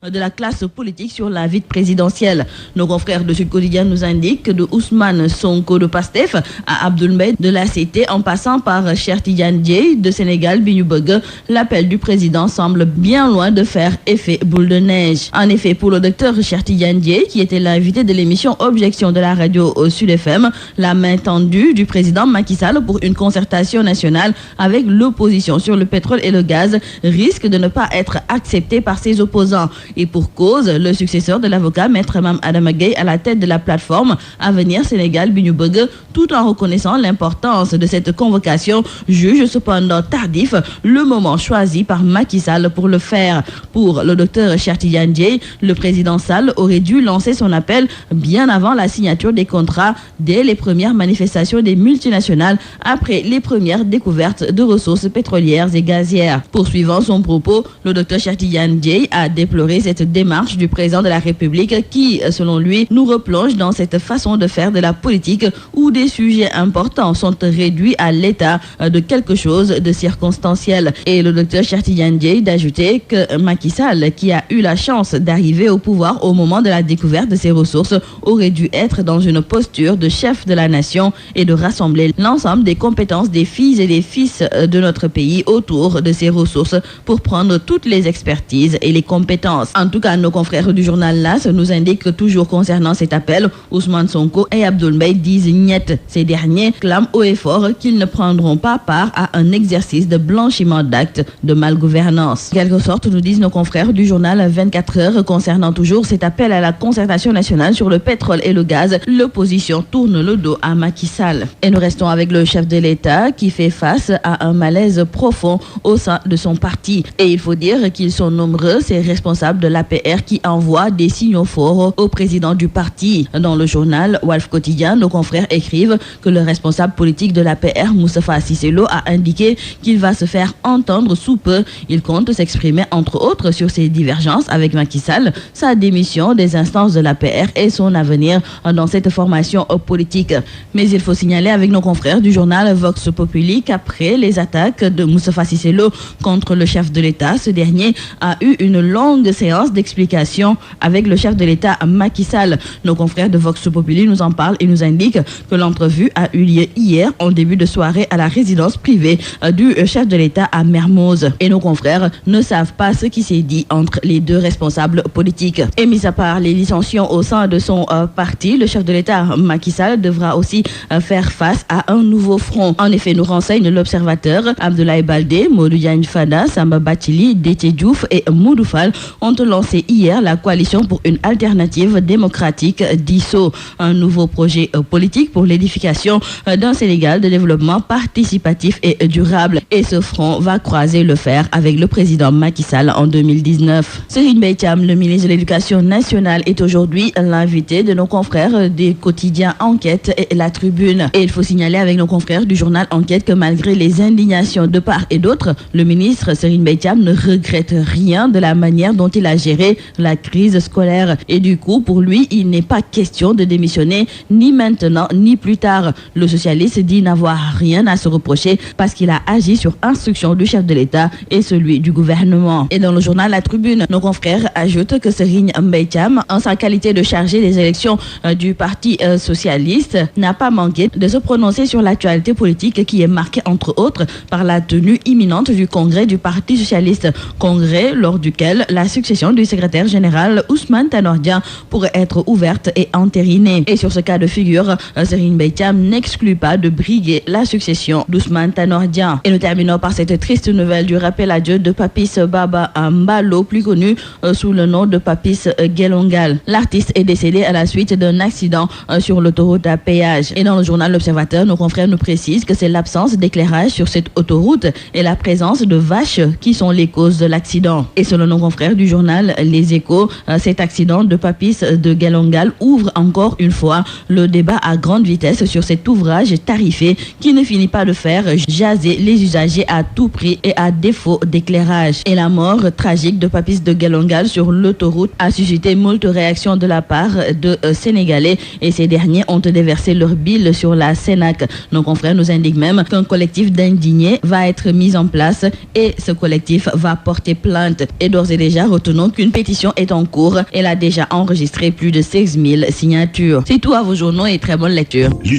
de la classe politique sur la vie présidentielle. Nos confrères de Sud Quotidien nous indiquent que de Ousmane Sonko de Pastef à Abdoul Mbaye de la CT en passant par Cheikh Tidiane Dièye de Sénégal bi ñu bëgg, l'appel du président semble bien loin de faire effet boule de neige. En effet, pour le docteur Cheikh Tidiane Dièye, qui était l'invité de l'émission Objection de la radio au Sud FM, la main tendue du président Macky Sall pour une concertation nationale avec l'opposition sur le pétrole et le gaz risque de ne pas être acceptée par ses opposants. Et pour cause, le successeur de l'avocat Maître Mame Adama Gueye à la tête de la plateforme Avenir Sénégal bi ñu bëgg, tout en reconnaissant l'importance de cette convocation, juge cependant tardif le moment choisi par Macky Sall pour le faire. Pour le docteur Cheikh Tidiane Dièye, le président Sall aurait dû lancer son appel bien avant la signature des contrats, dès les premières manifestations des multinationales, après les premières découvertes de ressources pétrolières et gazières. Poursuivant son propos, le docteur Cheikh Tidiane Dièye a déploré cette démarche du président de la République qui, selon lui, nous replonge dans cette façon de faire de la politique où des sujets importants sont réduits à l'état de quelque chose de circonstanciel. Et le docteur Cheikh Tidiane Dièye d'ajouter que Macky Sall, qui a eu la chance d'arriver au pouvoir au moment de la découverte de ces ressources, aurait dû être dans une posture de chef de la nation et de rassembler l'ensemble des compétences des filles et des fils de notre pays autour de ces ressources pour prendre toutes les expertises et les compétences. En tout cas, nos confrères du journal LAS nous indiquent que toujours concernant cet appel, Ousmane Sonko et Abdoul Mbaye disent niet. Ces derniers clament haut et fort qu'ils ne prendront pas part à un exercice de blanchiment d'actes de malgouvernance. En quelque sorte, nous disent nos confrères du journal 24 heures concernant toujours cet appel à la concertation nationale sur le pétrole et le gaz, l'opposition tourne le dos à Macky Sall. Et nous restons avec le chef de l'État qui fait face à un malaise profond au sein de son parti. Et il faut dire qu'ils sont nombreux, ces responsables de l'APR qui envoie des signaux forts au président du parti. Dans le journal Walf Quotidien, nos confrères écrivent que le responsable politique de l'APR, Moustapha Cissé Lo, a indiqué qu'il va se faire entendre sous peu. Il compte s'exprimer entre autres sur ses divergences avec Macky Sall, sa démission des instances de l'APR et son avenir dans cette formation politique. Mais il faut signaler avec nos confrères du journal Vox Populi qu'après les attaques de Moustapha Cissé Lo contre le chef de l'État, ce dernier a eu une longue séance d'explication avec le chef de l'État Macky Sall. Nos confrères de Vox Populi nous en parlent et nous indiquent que l'entrevue a eu lieu hier en début de soirée à la résidence privée du chef de l'État à Mermoz. Et nos confrères ne savent pas ce qui s'est dit entre les deux responsables politiques. Et mis à part les dissensions au sein de son parti, le chef de l'État Macky Sall devra aussi faire face à un nouveau front. En effet, nous renseigne l'Observateur, Abdoulaye Baldé, Modou Diagne Fada, Samba Bathily, Déthié Diouf et Modou Fall ont lancé hier la coalition pour une alternative démocratique (DISO), un nouveau projet politique pour l'édification d'un Sénégal de développement participatif et durable. Et ce front va croiser le fer avec le président Macky Sall en 2019. Serigne Mbaye Thiam, le ministre de l'Éducation nationale, est aujourd'hui l'invité de nos confrères des quotidiens Enquête et La Tribune. Et il faut signaler avec nos confrères du journal Enquête que malgré les indignations de part et d'autre, le ministre Serigne Mbaye Thiam ne regrette rien de la manière dont il a géré la crise scolaire. Et du coup, pour lui, il n'est pas question de démissionner ni maintenant ni plus tard. Le socialiste dit n'avoir rien à se reprocher parce qu'il a agi sur instruction du chef de l'État et celui du gouvernement. Et dans le journal La Tribune, nos confrères ajoutent que Serigne Mbaye Thiam, en sa qualité de chargé des élections du Parti socialiste, n'a pas manqué de se prononcer sur l'actualité politique qui est marquée entre autres par la tenue imminente du congrès du Parti socialiste. Congrès lors duquel la succession du secrétaire général Ousmane Tanor Dieng pourrait être ouverte et entérinée. Et sur ce cas de figure, Serigne Mbaye Thiam n'exclut pas de briguer la succession d'Ousmane Tanor Dieng. Et nous terminons par cette triste nouvelle du rappel à Dieu de Papis Baba Mbalo, plus connu sous le nom de Papis Gelongal. L'artiste est décédé à la suite d'un accident sur l'autoroute à péage. Et dans le journal L'Observateur, nos confrères nous précisent que c'est l'absence d'éclairage sur cette autoroute et la présence de vaches qui sont les causes de l'accident. Et selon nos confrères du journal Les Échos, cet accident de Papis de Gelongal ouvre encore une fois le débat à grande vitesse sur cet ouvrage tarifé qui ne finit pas de faire jaser les usagers à tout prix et à défaut d'éclairage. Et la mort tragique de Papis de Gelongal sur l'autoroute a suscité moult réactions de la part de Sénégalais et ces derniers ont déversé leur bile sur la Sénac. Nos confrères nous indiquent même qu'un collectif d'indignés va être mis en place et ce collectif va porter plainte. Et d'ores et déjà, retenons Retenons qu'une pétition est en cours. Elle a déjà enregistré plus de 16 000 signatures. C'est tout à vos journaux et très bonne lecture.